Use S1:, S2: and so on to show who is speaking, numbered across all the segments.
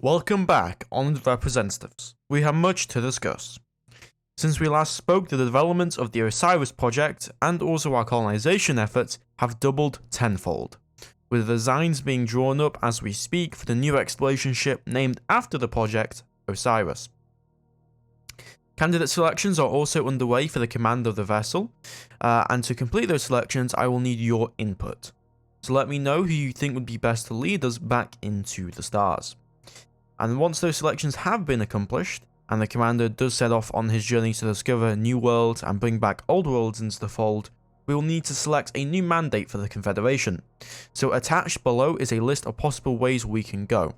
S1: Welcome back, honoured representatives. We have much to discuss. Since we last spoke, the development of the Osiris project and also our colonization efforts have doubled tenfold, with the designs being drawn up as we speak for the new exploration ship named after the project, Osiris. Candidate selections are also underway for the command of the vessel, and to complete those selections I will need your input. So let me know who you think would be best to lead us back into the stars. And once those selections have been accomplished, and the commander does set off on his journey to discover new worlds and bring back old worlds into the fold, we will need to select a new mandate for the Confederation. So attached below is a list of possible ways we can go.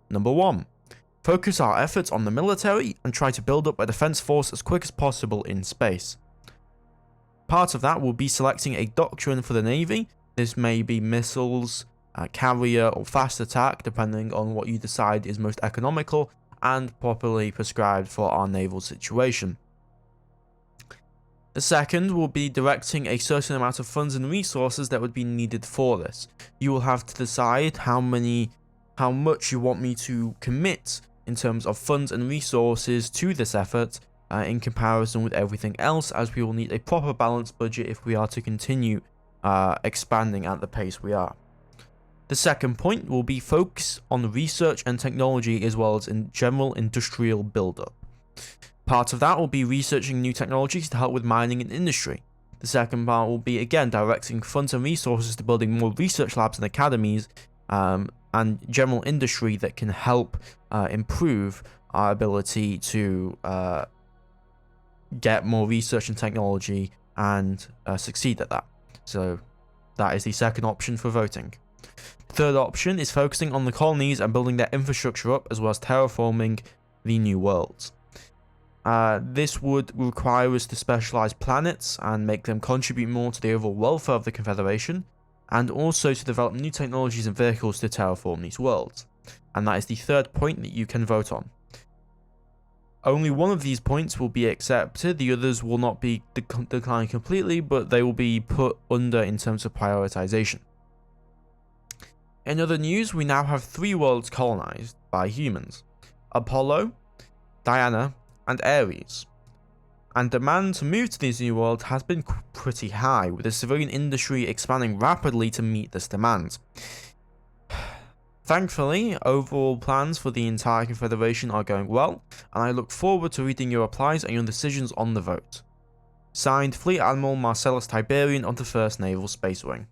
S1: Number 1. Focus our efforts on the military and try to build up a defense force as quick as possible in space. Part of that will be selecting a doctrine for the Navy. This may be missiles, carrier or fast attack, depending on what you decide is most economical and properly prescribed for our naval situation. The second will be directing a certain amount of funds and resources that would be needed for this. You will have to decide how much you want me to commit in terms of funds and resources to this effort in comparison with everything else, as we will need a proper balanced budget if we are to continue expanding at the pace we are. The second point will be focus on research and technology as well as in general industrial build-up. Part of that will be researching new technologies to help with mining and industry. The second part will be again directing funds and resources to building more research labs and academies and general industry that can help improve our ability to get more research and technology and succeed at that. So that is the second option for voting. Third option is focusing on the colonies and building their infrastructure up, as well as terraforming the new worlds. This would require us to specialize planets and make them contribute more to the overall welfare of the Confederation, and also to develop new technologies and vehicles to terraform these worlds. And that is the third point that you can vote on. Only one of these points will be accepted, the others will not be declined completely, but they will be put under in terms of prioritization. In other news, we now have 3 worlds colonized by humans: Apollo, Diana, and Ares. And demand to move to these new worlds has been pretty high, with the civilian industry expanding rapidly to meet this demand. Thankfully, overall plans for the entire Confederation are going well, and I look forward to reading your replies and your decisions on the vote. Signed, Fleet Admiral Marcellus Tiberian of the 1st Naval Space Wing.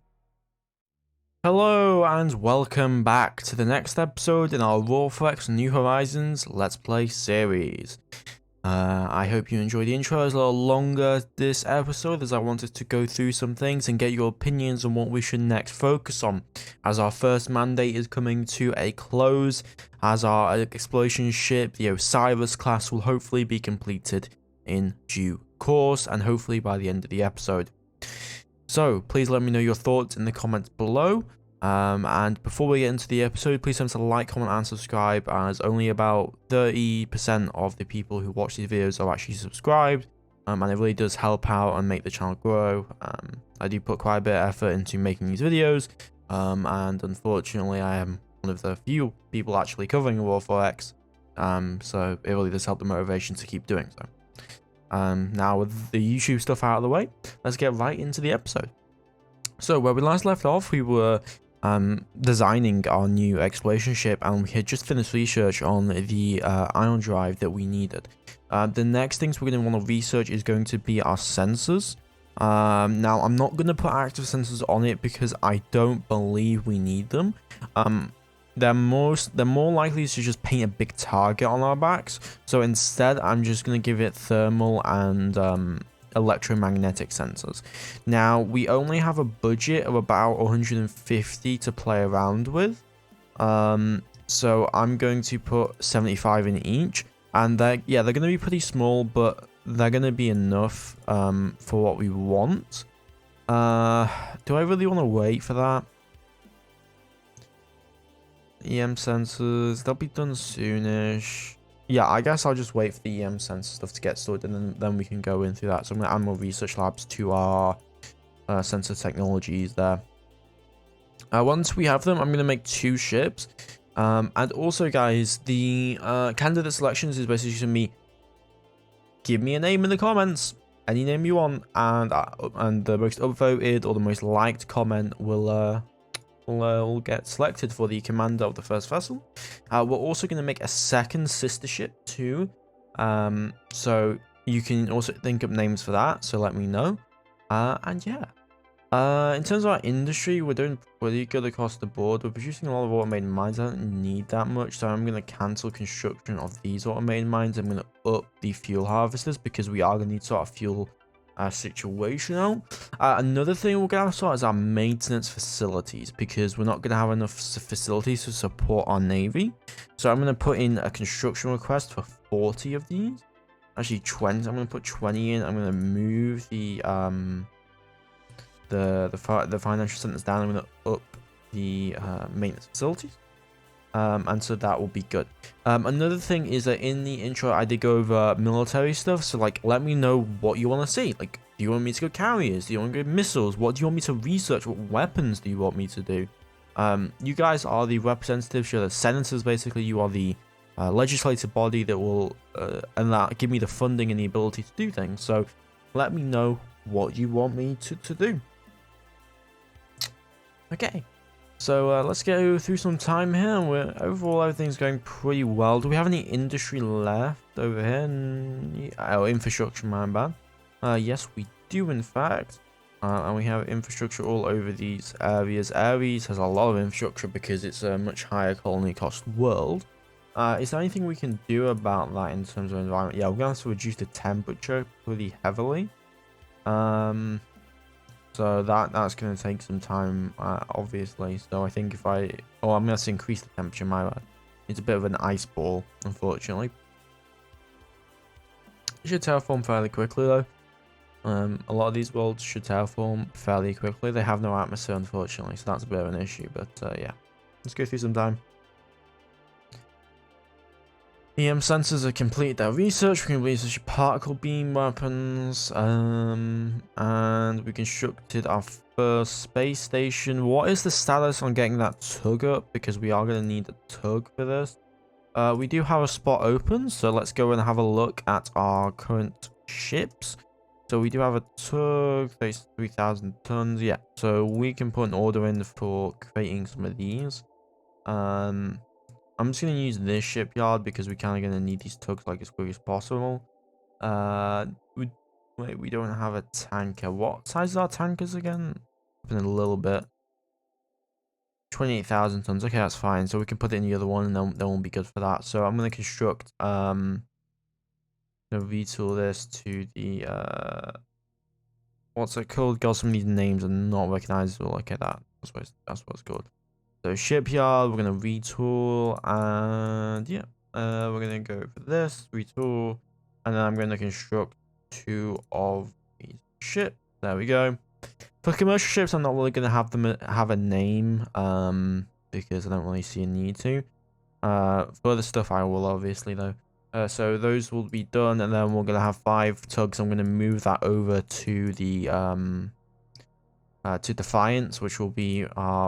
S1: Hello and welcome back to the next episode in our Aurora New Horizons Let's Play series. I hope you enjoyed the intro. It's a little longer this episode as I wanted to go through some things and get your opinions on what we should next focus on, as our first mandate is coming to a close, as our exploration ship, the Osiris class, will hopefully be completed in due course and hopefully by the end of the episode. So please let me know your thoughts in the comments below. And before we get into the episode, please don't forget to like, comment, and subscribe, as only about 30% of the people who watch these videos are actually subscribed, and it really does help out and make the channel grow. I do put quite a bit of effort into making these videos, and unfortunately I am one of the few people actually covering Aurora 4X, so it really does help the motivation to keep doing so. Now with the YouTube stuff out of the way, let's get right into the episode. So where we last left off, we were designing our new exploration ship, and we had just finished research on the ion drive that we needed. The next things we're going to want to research is going to be our sensors. Now I'm not going to put active sensors on it because I don't believe we need them. They're more likely to just paint a big target on our backs, so instead I'm just going to give it thermal and electromagnetic sensors. Now we only have a budget of about 150 to play around with, so I'm going to put 75 in each, and they're going to be pretty small, but they're going to be enough for what we want. Do I really want to wait for that? EM sensors, they'll be done soonish. Yeah, I guess I'll just wait for the EM sensor stuff to get sorted, and then we can go in through that. So I'm going to add more research labs to our sensor technologies there. Once we have them, I'm going to make 2 ships. And also, guys, the candidate selections is basically going to be, give me a name in the comments, any name you want, and the most upvoted or the most liked comment will get selected for the commander of the first vessel. We're also going to make a second sister ship too, so you can also think up names for that, so let me know. And yeah, in terms of our industry, we're doing pretty good across the board. We're producing a lot of automated mines. I don't need that much, so I'm going to cancel construction of these automated mines. I'm going to up the fuel harvesters because we are going to need sort of fuel situation out. Another thing we're going to have to sort is our maintenance facilities, because we're not going to have enough facilities to support our navy. So I'm going to put in a construction request for 40 of these. Actually 20. I'm going to put 20 in. I'm going to move the financial centers down. I'm going to up the maintenance facilities, and so that will be good. Another thing is that in the intro I did go over military stuff, so like let me know what you want to see. Like, do you want me to go carriers? Do you want to go missiles? What do you want me to research? What weapons do you want me to do? You guys are the representatives, you're the senators. Basically, you are the legislative body that will and that give me the funding and the ability to do things. So let me know what you want me to do. Okay, so let's go through some time here. Overall, everything's going pretty well. Do we have any industry left over here? Oh, infrastructure, my bad. Yes, we do, in fact. And we have infrastructure all over these areas. Ares has a lot of infrastructure because it's a much higher colony cost world. Is there anything we can do about that in terms of environment? Yeah, we're going to have to reduce the temperature pretty heavily. So that's going to take some time, obviously. So I think if I'm going to have to increase the temperature, my bad. It's a bit of an ice ball, unfortunately. It should terraform fairly quickly, though. A lot of these worlds should terraform fairly quickly. They have no atmosphere, unfortunately, so that's a bit of an issue. But yeah, let's go through some time. EM sensors have completed their research. We can research particle beam weapons, and we constructed our first space station. What is the status on getting that tug up? Because we are going to need a tug for this. We do have a spot open, so let's go and have a look at our current ships. So we do have a tug, 3,000 tons. Yeah, so we can put an order in for creating some of these. I'm just going to use this shipyard because we're kind of going to need these tugs like as quick as possible. Wait, we don't have a tanker. What size is our tankers again? In a little bit. 28,000 tons. Okay, that's fine. So we can put it in the other one and then we'll be good for that. So I'm going to construct, retool this to the, what's it called? God, some of these names are not recognizable. Okay, that's what it's called. So shipyard, we're going to retool, and yeah, we're going to go for this, retool, and then I'm going to construct 2 of these ships. There we go. For commercial ships, I'm not really going to have them have a name, because I don't really see a need to. For other stuff, I will obviously, though. So those will be done, and then we're going to have 5 tugs. I'm going to move that over to the, to Defiance, which will be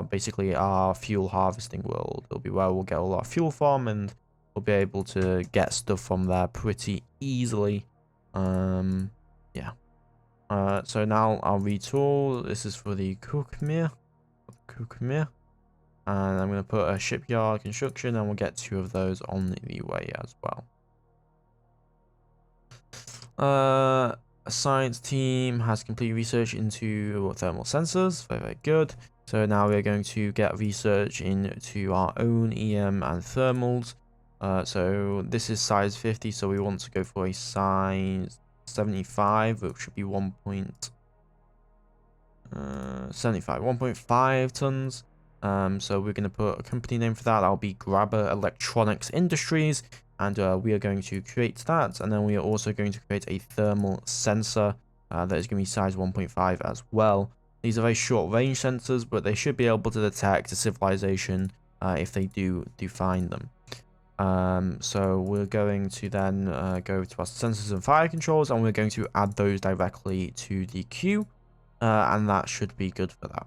S1: basically our fuel harvesting world. It'll be where we'll get all our fuel from, and we'll be able to get stuff from there pretty easily. Yeah. So now I'll retool. This is for the Cookmere. And I'm going to put a shipyard construction, and we'll get 2 of those on the way as well. A science team has complete research into thermal sensors. Very, very good. So now we're going to get research into our own EM and thermals. So this is size 50, so we want to go for a size 75, which should be 1.5 tons. So we're going to put a company name for that. That'll be Grabber Electronics Industries. And we are going to create that, and then we are also going to create a thermal sensor that is going to be size 1.5 as well. These are very short range sensors, but they should be able to detect a civilization if they do find them. So we're going to then go to our sensors and fire controls, and we're going to add those directly to the queue, and that should be good for that.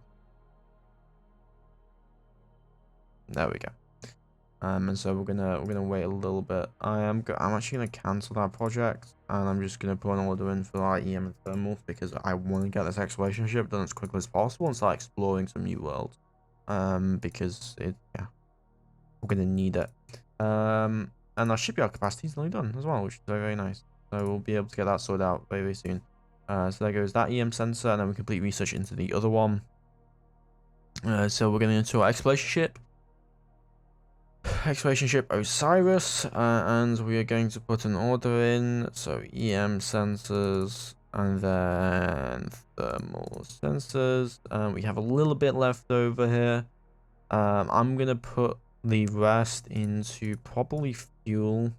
S1: There we go. And so we're gonna wait a little bit. I'm actually gonna cancel that project, and I'm just gonna put an order in for our EM and thermals because I want to get this exploration ship done as quickly as possible and start exploring some new worlds. Because yeah, we're gonna need it. And our shipyard capacity is nearly done as well, which is very, very nice. So we'll be able to get that sorted out very, very soon. So there goes that EM sensor, and then we complete research into the other one. So we're going into our exploration ship. Exploration ship Osiris, and we are going to put an order in. So EM sensors, and then thermal sensors. We have a little bit left over here. I'm gonna put the rest into probably fuel.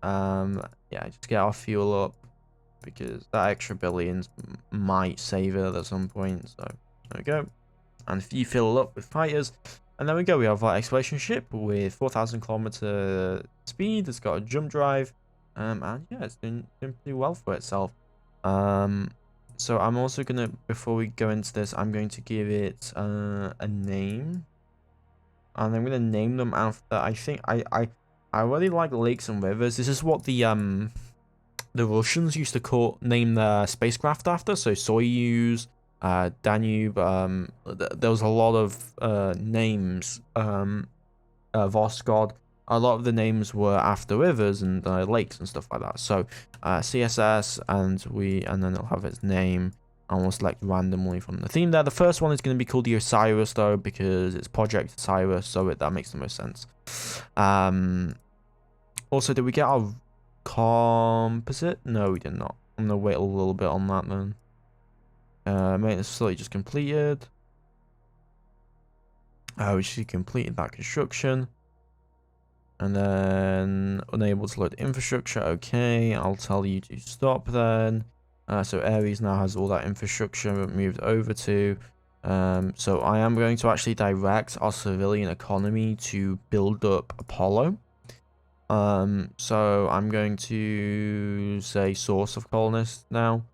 S1: Yeah, just get our fuel up because that extra billions might save it at some point. So there we go. And if you fill up with fighters, and there we go. We have our exploration ship with 4,000 kilometer speed. It's got a jump drive, and yeah, it's doing pretty well for itself. So I'm also gonna, before we go into this, I'm going to give it a name, and I'm gonna name them after. I think I really like lakes and rivers. This is what the Russians used to name their spacecraft after. So Soyuz, Danube. There was a lot of names. Voskhod. A lot of the names were after rivers and lakes and stuff like that. So CSS, and then it'll have its name, and we'll select randomly from the theme there. The first one is going to be called the Osiris though, because it's Project Osiris, so that makes the most sense. Also, did we get our composite? No, we did not. I'm gonna wait a little bit on that then. Maintenance facility just completed. We should completed that construction. And then unable to load infrastructure. Okay, I'll tell you to stop then. So Ares now has all that infrastructure moved over to. So I am going to actually direct our civilian economy to build up Apollo. So I'm going to say source of colonists now.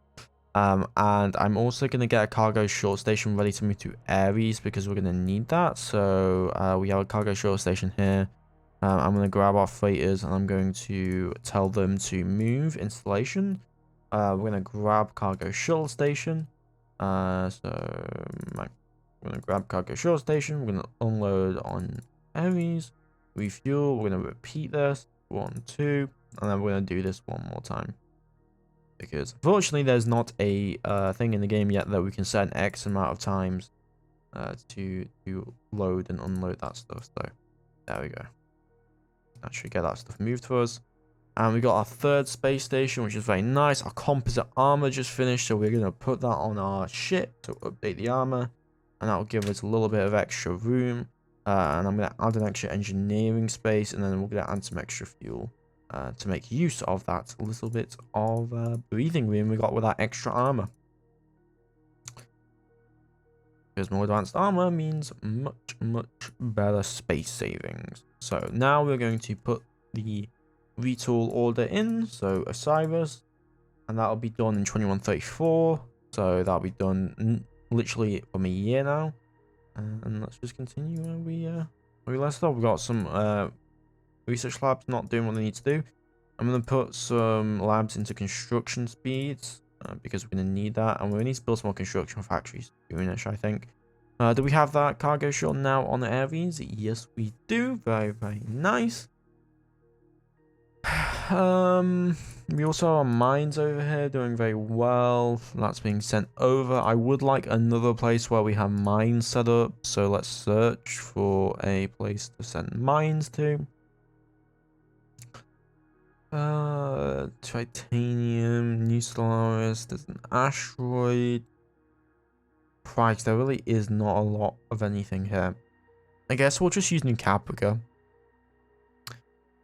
S1: And I'm also going to get a cargo short station ready to move to Ares because we're going to need that. So we have a cargo short station here. I'm going to grab our freighters and I'm going to tell them to move installation. We're going to grab cargo shuttle station. So I'm going to grab cargo shuttle station. We're going to unload on Ares. Refuel. We're going to repeat this. 1, 2. And then we're going to do this one more time. Because unfortunately there's not a thing in the game yet that we can set an X amount of times to load and unload that stuff. So there we go. That should get that stuff moved for us. And we got our third space station, which is very nice. Our composite armor just finished, so we're going to put that on our ship to update the armor. And that will give us a little bit of extra room. And I'm going to add an extra engineering space, and then we're going to add some extra fuel to make use of that little bit of breathing room we got with that extra armor. Because more advanced armor means much, much better space savings. So now we're going to put the retool order in. So Osiris, and that'll be done in 2134. So that'll be done literally from a year now. And let's just continue where we left off. We've got some research labs not doing what they need to do. I'm going to put some labs into construction speeds. Because we're going to need that, and we need to build some more construction factories soonish, I think. Do we have that cargo shuttle now on the Ares? Yes, we do. Very, very nice. We also have mines over here doing very well. That's being sent over. I would like another place where we have mines set up, so let's search for a place to send mines to. Titanium, New Solaris, there's an asteroid. Christ, there really is not a lot of anything here. I guess we'll just use New Caprica.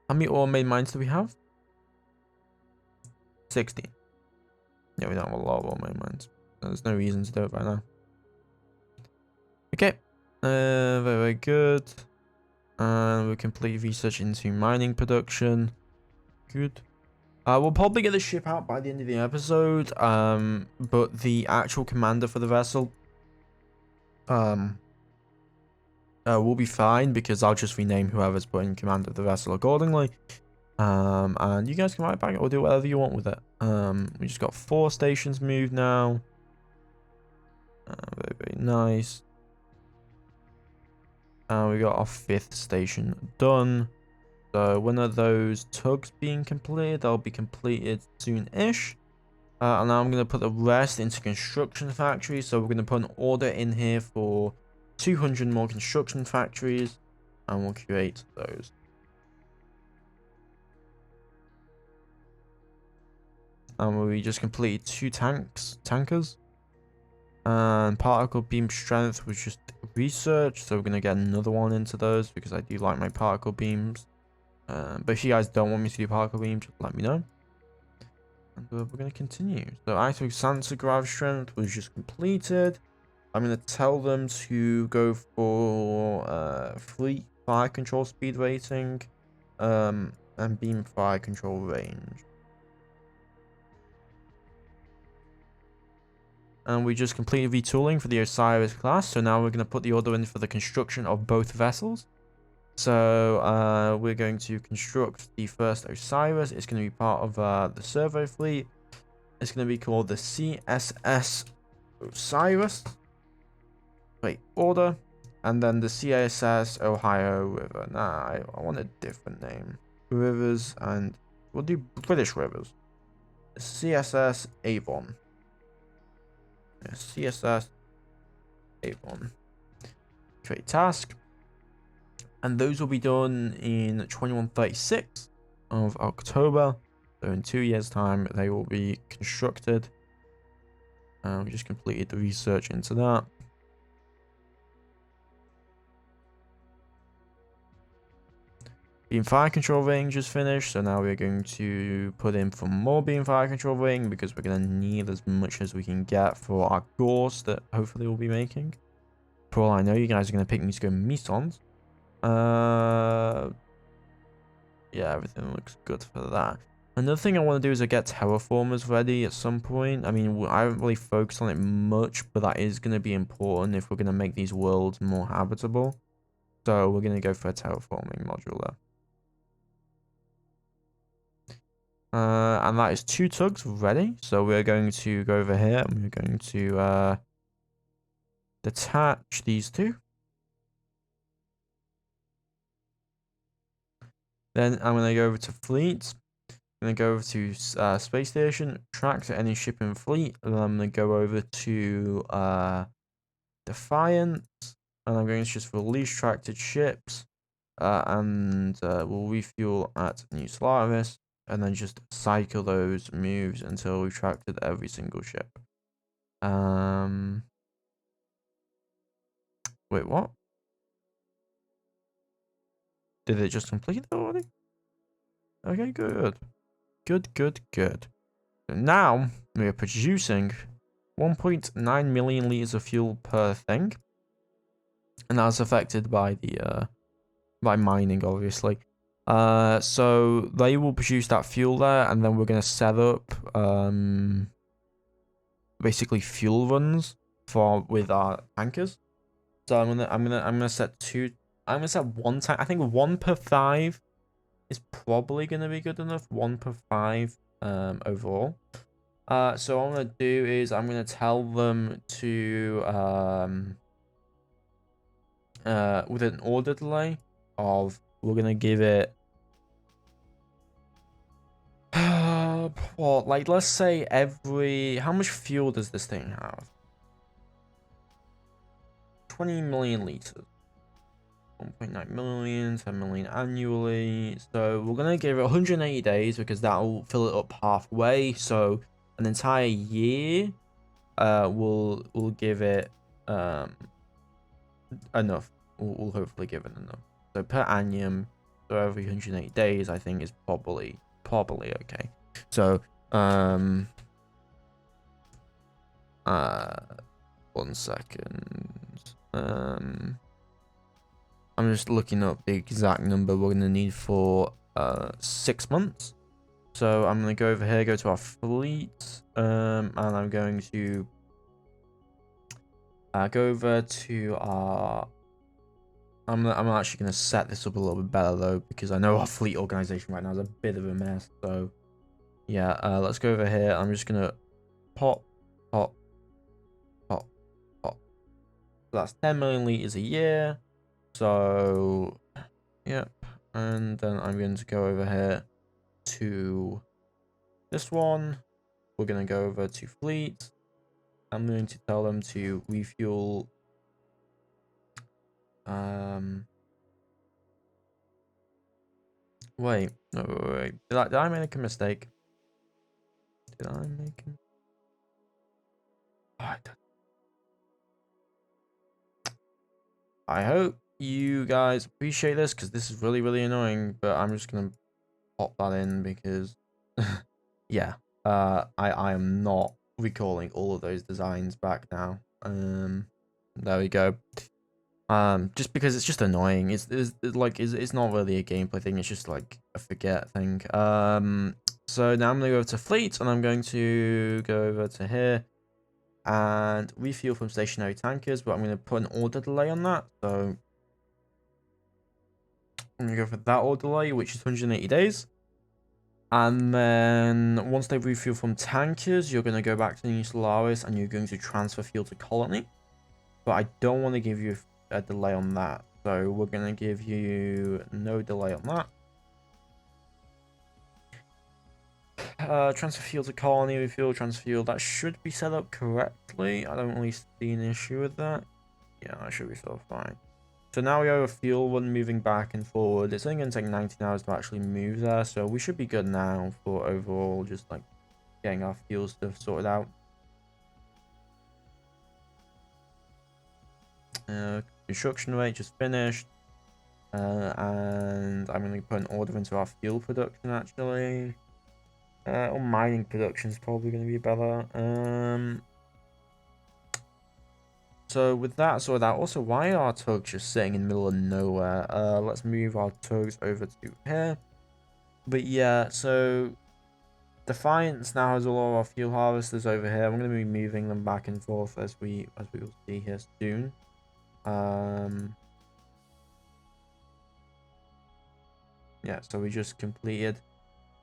S1: How many ore-made mines do we have? 16. Yeah, we don't have a lot of ore-made mines. There's no reason to do it right now. Okay. Very, very good. And we'll complete research into mining production. Good. We'll probably get the ship out by the end of the episode. But the actual commander for the vessel we'll be fine because I'll just rename whoever's put in command of the vessel accordingly. And you guys can write back or do whatever you want with it. We just got 4 stations moved now. Very, very nice. And we got our 5th station done. So when are those tugs being completed? They'll be completed soon-ish. And now I'm going to put the rest into construction factories. So we're going to put an order in here for 200 more construction factories. And we'll create those. And we just completed 2 tankers. And particle beam strength was just research. So we're going to get another one into those because I do like my particle beams. But if you guys don't want me to do particle beams, just let me know. And we're going to continue. So Iso Sansagrav strength was just completed. I'm going to tell them to go for fleet fire control speed rating and beam fire control range. And we just completed retooling for the Osiris class. So now we're going to put the order in for the construction of both vessels. So we're going to construct the first Osiris. It's going to be part of the servo fleet. It's going to be called the CSS Osiris. Wait, order. And then the CSS Ohio River. Nah, I want a different name. Rivers, and we'll do British Rivers. CSS Avon. Yeah, CSS Avon. Create task. And those will be done in 2136 of October. So in 2 years' time, they will be constructed. We just completed the research into that. Beam fire control range is finished. So now we're going to put in for more beam fire control range because we're going to need as much as we can get for our course that hopefully we'll be making. For all I know, you guys are going to pick me to go Mesons. Yeah, everything looks good for that. Another thing I want to do is get terraformers ready at some point. I mean, I haven't really focused on it much, but that is going to be important if we're going to make these worlds more habitable. So we're going to go for a terraforming module there. And that is 2 tugs ready. So we're going to go over here and we're going to detach these 2. Then I'm going to go over to fleet. I'm going to go over to space station, track to any ship in fleet. And then I'm going to go over to Defiance. And I'm going to just release tracted ships. And we'll refuel at New Solaris. And then just cycle those moves until we've tracted every single ship. Wait, what? Did it just complete it already? Okay, good. Good. So now we are producing 1.9 million liters of fuel per thing. And that's affected by the by mining, obviously. So they will produce that fuel there, and then we're gonna set up basically fuel runs with our tankers. So I'm gonna set 2. I'm gonna set 1 tank. I think 1 per 5 is probably gonna be good enough. 1 per 5 overall. So what I'm gonna do is I'm gonna tell them to with an order delay of, we're gonna give it well, like, let's say how much fuel does this thing have? 20 million liters. 1.9 million, 10 million annually. So we're gonna give it 180 days because that will fill it up halfway. So an entire year, we'll give it enough. We'll hopefully give it enough. So per annum, so every 180 days, I think is probably okay. So 1 second. I'm just looking up the exact number we're gonna need for 6 months. So I'm gonna go over here, go to our fleet, and I'm going to go over to our I'm actually gonna set this up a little bit better though, because I know our fleet organization right now is a bit of a mess. So yeah, let's go over here. I'm just gonna pop, pop, pop, pop. So that's 10 million liters a year. So yep, and then I'm going to go over here to this one. We're gonna go over to fleet. I'm going to tell them to refuel. Wait, no, wait. Did I make a mistake? Did I make a... I hope you guys appreciate this, because this is really, really annoying, but I'm just gonna pop that in because yeah, I am not recalling all of those designs back now. There we go. Just because it's just annoying. It's not really a gameplay thing, it's just like a forget thing. So now I'm gonna go over to fleet, and I'm going to go over to here and refuel from stationary tankers, but I'm going to put an order delay on that. So I'm going to go for that order delay, which is 180 days. And then once they refuel from tankers, you're going to go back to New Solaris and you're going to transfer fuel to Colony. But I don't want to give you a delay on that. So we're going to give you no delay on that. Transfer fuel to Colony, refuel, transfer fuel. That should be set up correctly. I don't really see an issue with that. Yeah, that should be so fine. So now we have a fuel one moving back and forward. It's only going to take 19 hours to actually move there, so we should be good now for overall just like getting our fuel stuff sorted out. Construction rate just finished. And I'm going to put an order into our fuel production actually. Or mining production is probably going to be better. So with that sorted out, also why are our tugs just sitting in the middle of nowhere? Let's move our tugs over to here. But yeah, so Defiance now has all of our fuel harvesters over here. I'm going to be moving them back and forth as we will see here soon. Yeah, so we just completed.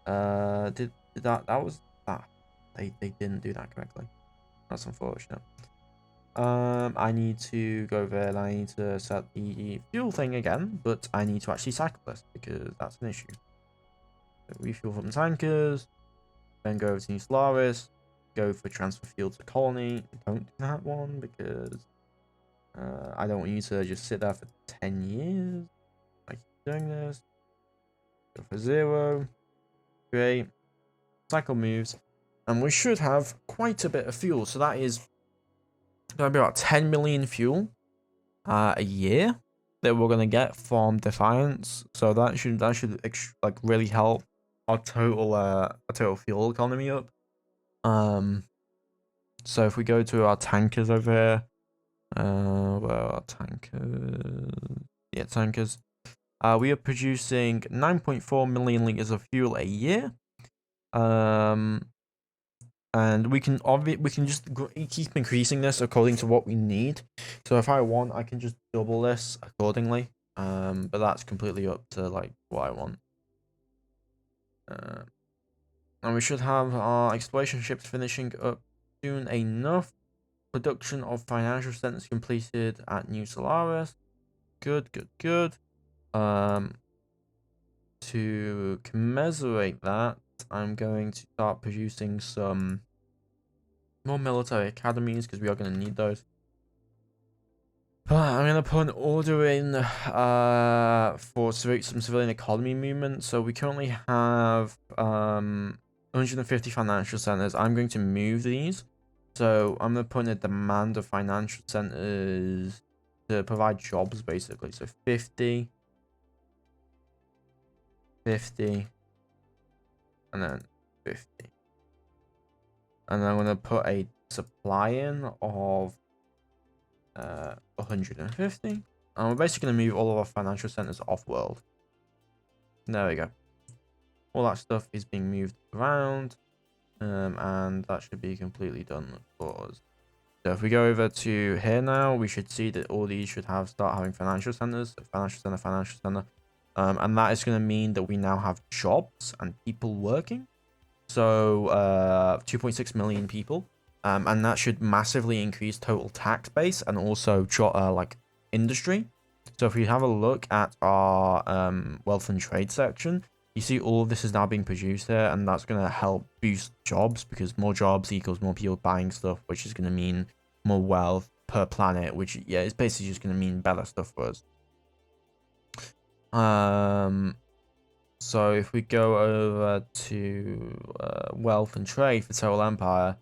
S1: Did that was that? They didn't do that correctly. That's unfortunate. I need to go over and I need to set the fuel thing again, but I need to actually cycle this because that's an issue. So refuel from tankers, then go over to New Solaris, go for transfer fuel to Colony. Don't do that one because I don't want you to just sit there for 10 years. I keep doing this. Go for 0. Great. Cycle moves. And we should have quite a bit of fuel. So that is going to be about 10 million fuel a year that we're going to get from Defiance. So that should like really help our total fuel economy up. So if we go to our tankers over here, where are tankers? Yeah, tankers. We are producing 9.4 million liters of fuel a year. And we can just keep increasing this according to what we need. So if I want, I can just double this accordingly. But that's completely up to like what I want. And we should have our exploration ships finishing up soon enough. Production of financial centers completed at New Solaris. Good. To commemorate that, I'm going to start producing some more military academies because we are going to need those. I'm going to put an order in for some civilian economy movement. So we currently have 150 financial centers. I'm going to move these. So I'm going to put in a demand of financial centers to provide jobs, basically. So 50, 50, and then 50. And then I'm going to put a supply in of 150. And we're basically going to move all of our financial centers off-world. There we go. All that stuff is being moved around. And that should be completely done for us. So if we go over to here now, we should see that all these should start having financial centers, financial center. And that is going to mean that we now have jobs and people working. So 2.6 million people. And that should massively increase total tax base and also like industry. So if we have a look at our wealth and trade section, you see all of this is now being produced here, and that's going to help boost jobs, because more jobs equals more people buying stuff, which is going to mean more wealth per planet, which, yeah, is basically just going to mean better stuff for us. So if we go over to wealth and trade for Total Empire,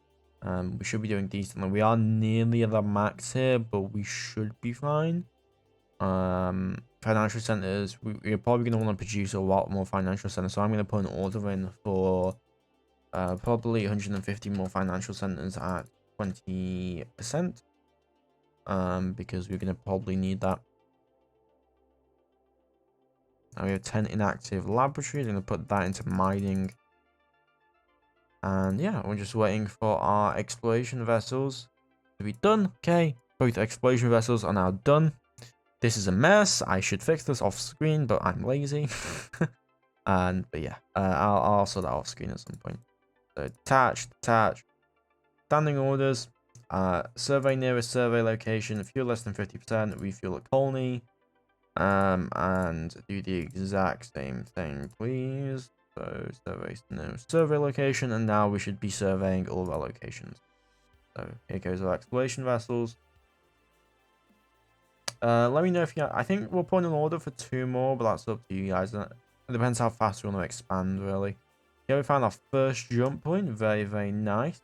S1: we should be doing decently. We are nearly at the max here, but we should be fine. Financial centers, we're probably going to want to produce a lot more financial centers, so I'm going to put an order in for probably 150 more financial centers at 20%, because we're going to probably need that. Now we have 10 inactive laboratories. I'm going to put that into mining. And yeah, we're just waiting for our exploration vessels to be done. Okay, both exploration vessels are now done. This is a mess. I should fix this off screen, but I'm lazy. But yeah, I'll sort that off screen at some point. So attach, standing orders, survey nearest survey location, fuel less than 50%, refuel at colony, and do the exact same thing, please. So survey location, and now we should be surveying all of our locations. So here goes our exploration vessels. Let me know if you. I think we'll put an order for 2 more, but that's up to you guys. It depends how fast we want to expand, really. Yeah, we found our first jump point. Very, very nice.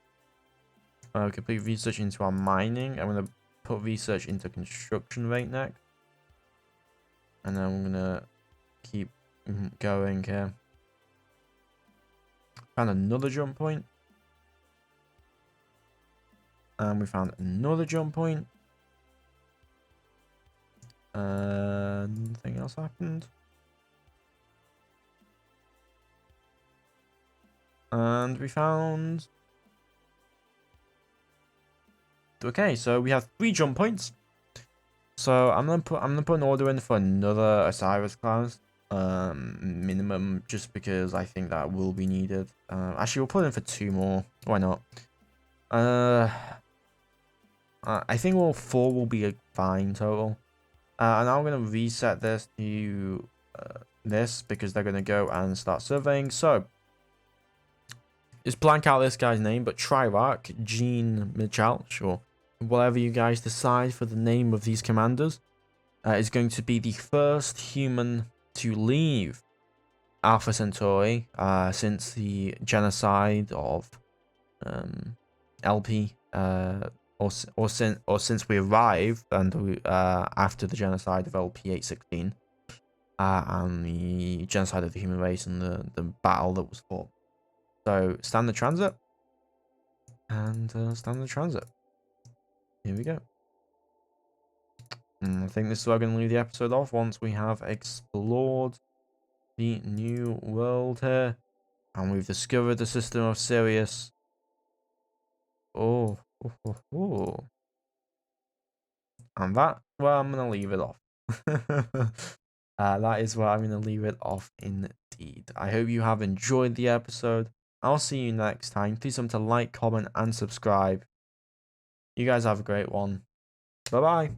S1: Complete research into our mining. I'm gonna put research into construction rate next, and then I'm gonna keep going here. Found another jump point, and we found another jump point. Nothing else happened. And we found... Okay, so we have 3 jump points. So I'm gonna put an order in for another Osiris class, minimum, just because I think that will be needed. Actually, we'll put in for 2 more. Why not? I think 4 will be a fine total. And I'm going to reset this to this, because they're going to go and start surveying. So, just blank out this guy's name, but Triarch, Gene Michalch, or whatever you guys decide for the name of these commanders, is going to be the first human to leave Alpha Centauri since the genocide of LP, or since we arrived, and after the genocide of LP-816, and the genocide of the human race, and the battle that was fought. So standard transit, and standard transit. Here we go. And I think this is where we're going to leave the episode off, once we have explored the new world here, and we've discovered the system of Sirius. Oh. And that's where I'm going to leave it off. That is where I'm going to leave it off indeed. I hope you have enjoyed the episode. I'll see you next time. Please remember to like, comment, and subscribe. You guys have a great one. Bye-bye.